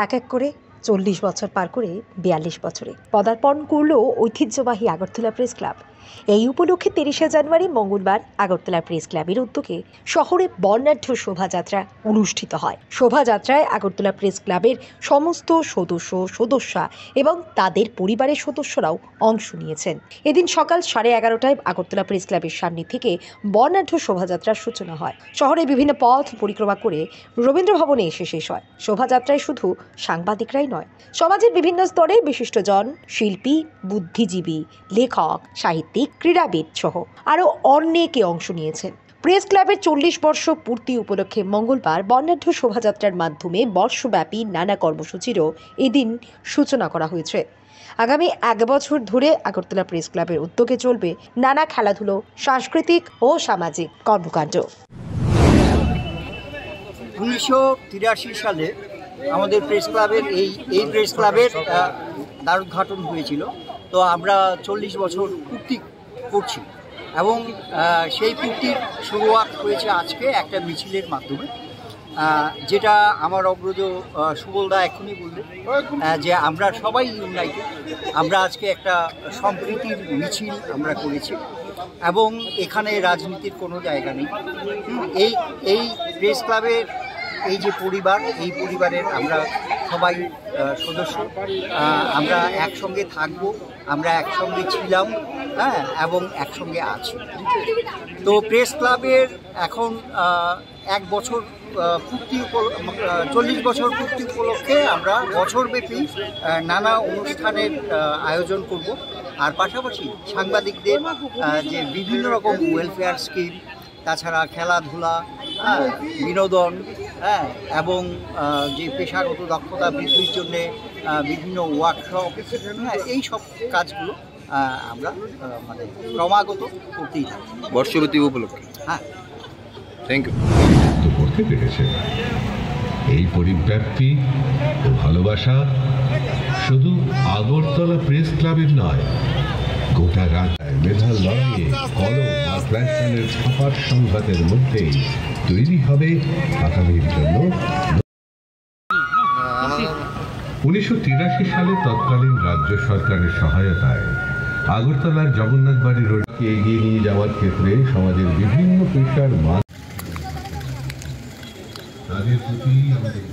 এক এক করে 40 বছর পার করে 42 বছরে পদার্পণ করল ঐতিহ্যবাহী আগরতলা প্রেস ক্লাব। এই উপলক্ষে 30শে জানুয়ারি মঙ্গলবার আগরতলা প্রেস ক্লাবের উদ্যোগে শহরে বর্ণাঢ্য শোভাযাত্রা অনুষ্ঠিত হয়। শোভাযাত্রায় আগরতলা প্রেস ক্লাবের সমস্ত সদস্যা এবং তাদের পরিবারের সদস্যরাও অংশ নিয়েছেন। এদিন সকাল 11:30টায় আগরতলা প্রেস ক্লাবের সামনে থেকে বর্ণাঢ্য শোভাযাত্রার সূচনা হয়। শহরে বিভিন্ন পথ পরিক্রমা করে রবীন্দ্র ভবনে এসে শেষ হয়। শোভাযাত্রায় শুধু সাংবাদিকরাই নয়, সমাজের বিভিন্ন স্তরের বিশিষ্টজন, শিল্পী, বুদ্ধিজীবী, লেখক, সাহিত্যিক, ক্রীড়াবিদ সহ আরও অনেকে অংশ নিয়েছেন। প্রেস ক্লাবের 40 বর্ষ পূর্তি উপলক্ষে মঙ্গলবার বর্ণাঢ্য শোভাযাত্রার মাধ্যমে বর্ষব্যাপী নানা কর্মসূচিরও এদিন সূচনা করা হয়েছে। আগামী 1 বছর ধরে আগরতলা প্রেস ক্লাবের উদ্যোগে চলবে নানা খেলাধুলো, সাংস্কৃতিক ও সামাজিক কর্মকাণ্ড। 1983 সালে আমাদের প্রেস ক্লাবের এই প্রেস ক্লাবের দ্বারোদ্ঘাটন হয়েছিল। তো আমরা 40 বছর পূর্তি করছি এবং সেই পূর্তির শুরুয়াত হয়েছে আজকে একটা মিছিলের মাধ্যমে, যেটা আমার অগ্রজ সুবলদা এখনই বললেন যে আমরা সবাই ইউনাইটেড। আমরা আজকে একটা সম্প্রীতির মিছিল আমরা করেছি এবং এখানে রাজনীতির কোনো জায়গা নেই। এই প্রেস ক্লাবের এই যে পরিবার, এই পরিবারের আমরা সবাই সদস্য, আমরা একসঙ্গে থাকব, আমরা একসঙ্গে ছিলাম, এবং একসঙ্গে আছি। তো প্রেস ক্লাবের এখন 1 বছর পূর্তি 40 বছর পূর্তি উপলক্ষে আমরা বছরব্যাপী নানা অনুষ্ঠানের আয়োজন করব। আর পাশাপাশি সাংবাদিকদের যে বিভিন্ন রকম ওয়েলফেয়ার স্কিম, তাছাড়া খেলাধুলা, বিনোদন, এবং যে পেশাগত দক্ষতা বৃদ্ধির জন্যে বিভিন্ন ওয়ার্কশপ, এই সব কাজগুলো আমরা ক্রমাগত করতেই থাকি বর্ষপতি উপলক্ষে। Thank you. করতে পেরেছে এই পরিব্যাপ্তি ও ভালোবাসা শুধু আগরতলা প্রেস ক্লাবের নয়, গোটা রাজ্যের মেধার লড়াইয়ে কলম আর ফ্ল্যাশম্যানের ছাপার সংঘাতের মধ্যেই তৈরি হবে আগামীর জন্য। 1983 সালে তৎকালীন রাজ্য সরকারের সহায়তায় আগরতলার জগন্নাথ বাড়ি রোডকে এগিয়ে নিয়ে যাওয়ার ক্ষেত্রে সমাজের বিভিন্ন পেশার মান তাদের প্রতি আমাদের